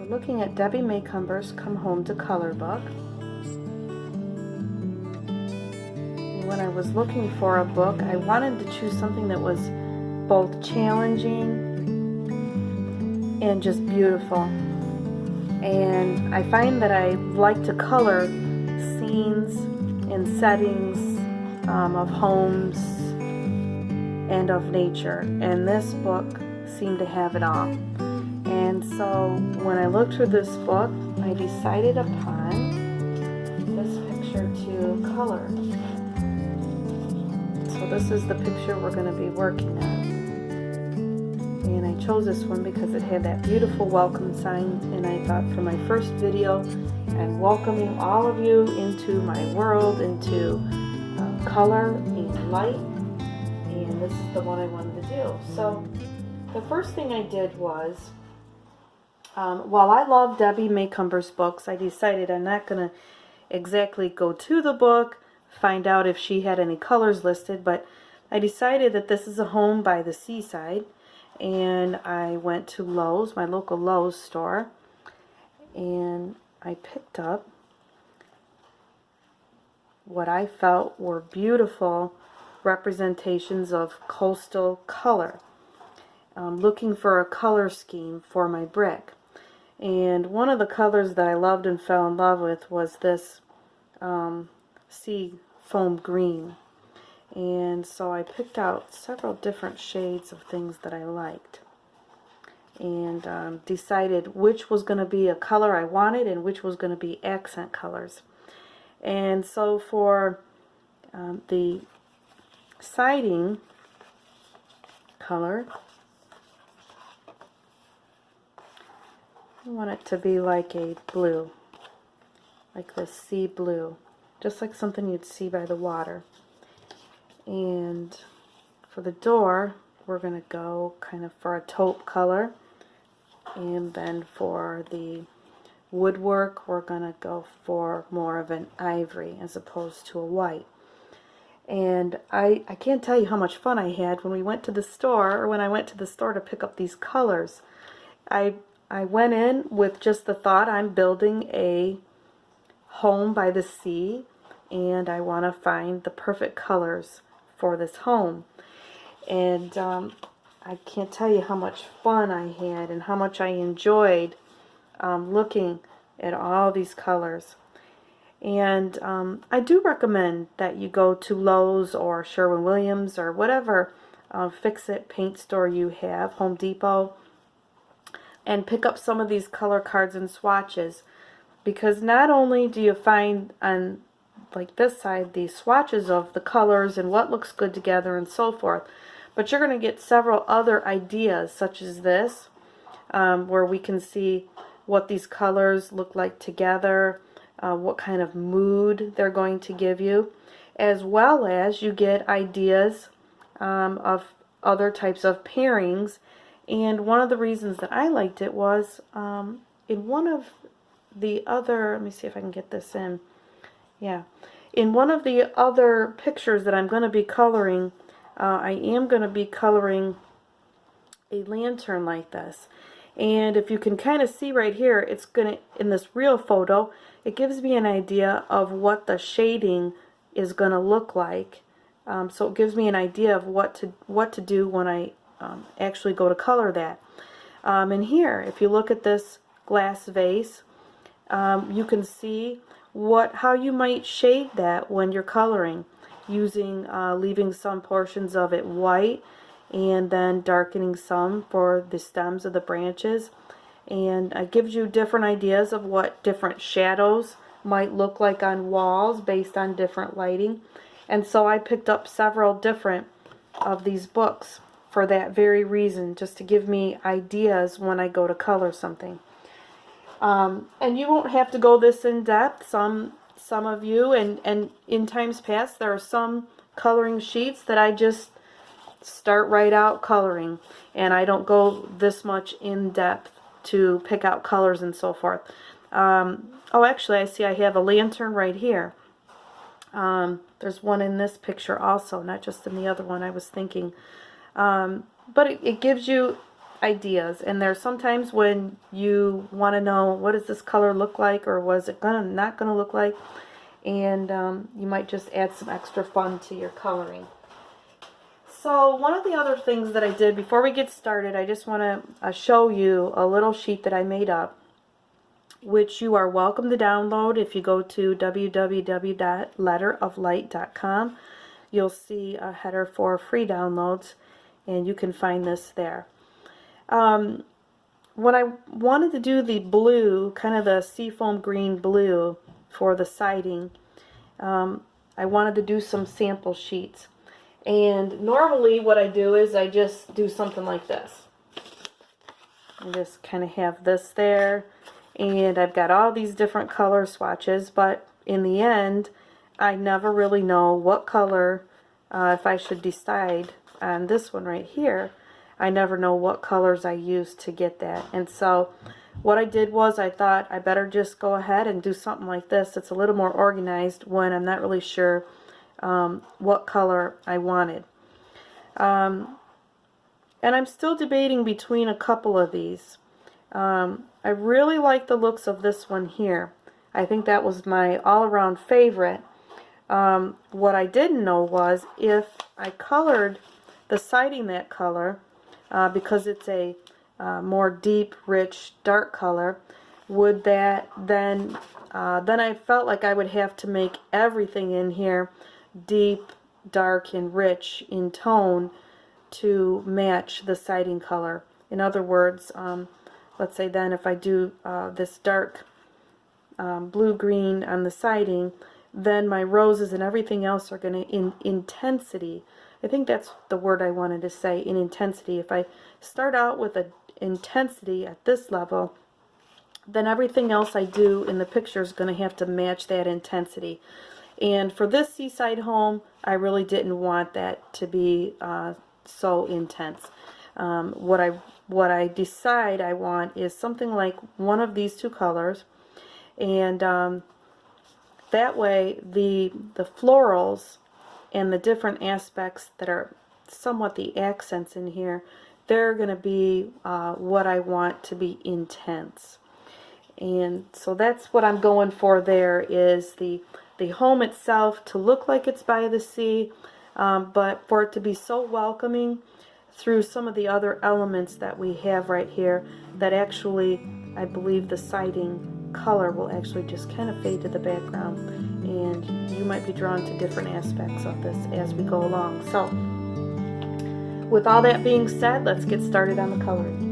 We're looking at Debbie Macomber's Come Home to Color book. When I was looking for a book, I wanted to choose something that was both challenging and just beautiful. And I find that I like to color scenes and settings of homes and of nature. And this book seemed to have it all. And so when I looked through this book, I decided upon this picture to color. So this is the picture we're going to be working on. And I chose this one because it had that beautiful welcome sign, and I thought for my first video and welcoming all of you into my world, into color and light, and this is the one I wanted to do. So the first thing I did was, while I love Debbie Macomber's books, I decided I'm not going to exactly go to the book, find out if she had any colors listed, but I decided that this is a home by the seaside, and I went to Lowe's, my local Lowe's store, and I picked up what I felt were beautiful representations of coastal color. Looking for a color scheme for my brick. And one of the colors that I loved and fell in love with was this sea foam green. And so I picked out several different shades of things that I liked. And decided which was going to be a color I wanted and which was going to be accent colors. And so for the siding color, I want it to be like a blue, like this sea blue, just like something you'd see by the water. And for the door, we're going to go kind of for a taupe color, and then for the woodwork, we're going to go for more of an ivory as opposed to a white. And I can't tell you how much fun I had when we went to the store, or when I went to the store to pick up these colors. I went in with just the thought, I'm building a home by the sea, and I want to find the perfect colors for this home. And I can't tell you how much fun I had and how much I enjoyed looking at all these colors. And I do recommend that you go to Lowe's or Sherwin-Williams or whatever fix-it paint store you have, Home Depot, and pick up some of these color cards and swatches, because not only do you find on like this side the swatches of the colors and what looks good together and so forth, but you're going to get several other ideas such as this, where we can see what these colors look like together, what kind of mood they're going to give you, as well as you get ideas of other types of pairings. And one of the reasons that I liked it was in one of the other, let me see if I can get this in, yeah, in one of the other pictures that I'm going to be coloring, I am going to be coloring a lantern like this. And if you can kind of see right here, it's going to, in this real photo, it gives me an idea of what the shading is going to look like. So it gives me an idea of what to do when I actually go to color that. And here, if you look at this glass vase, you can see how you might shade that when you're coloring, using leaving some portions of it white and then darkening some for the stems of the branches. And it gives you different ideas of what different shadows might look like on walls based on different lighting. And so I picked up several different of these books for that very reason, just to give me ideas when I go to color something. And you won't have to go this in depth. Some of you, and in times past, there are some coloring sheets that I just start right out coloring, and I don't go this much in depth to pick out colors and so forth. Oh, actually, I see I have a lantern right here. There's one in this picture also, not just in the other one I was thinking. But it gives you ideas, and there's sometimes when you want to know what does this color look like, or was it not gonna look like, and you might just add some extra fun to your coloring. So one of the other things that I did before we get started, I just want to show you a little sheet that I made up, which you are welcome to download. If you go to www.letteroflight.com, you'll see a header for free downloads, and you can find this there. When I wanted to do the blue, kind of the seafoam green blue for the siding, I wanted to do some sample sheets. And normally what I do is I just do something like this. I just kind of have this there, and I've got all these different color swatches, but in the end I never really know what color, if I should decide on this one right here, I never know what colors I use to get that. And so what I did was I thought I better just go ahead and do something like this. It's a little more organized when I'm not really sure what color I wanted. And I'm still debating between a couple of these. I really like the looks of this one here. I think that was my all-around favorite. What I didn't know was if I colored the siding that color, because it's a more deep, rich, dark color, would that then I felt like I would have to make everything in here deep, dark, and rich in tone to match the siding color. In other words, let's say then if I do this dark blue-green on the siding, then my roses and everything else are going to, in intensity, I think that's the word I wanted to say, in intensity. If I start out with an intensity at this level, then everything else I do in the picture is going to have to match that intensity. And for this seaside home, I really didn't want that to be so intense. What I decide I want is something like one of these two colors, and that way the florals and the different aspects that are somewhat the accents in here, they're going to be what I want to be intense. And so that's what I'm going for there, is the home itself to look like it's by the sea, but for it to be so welcoming through some of the other elements that we have right here, that actually I believe the siding color will actually just kind of fade to the background, and you might be drawn to different aspects of this as we go along. So with all that being said, let's get started on the coloring.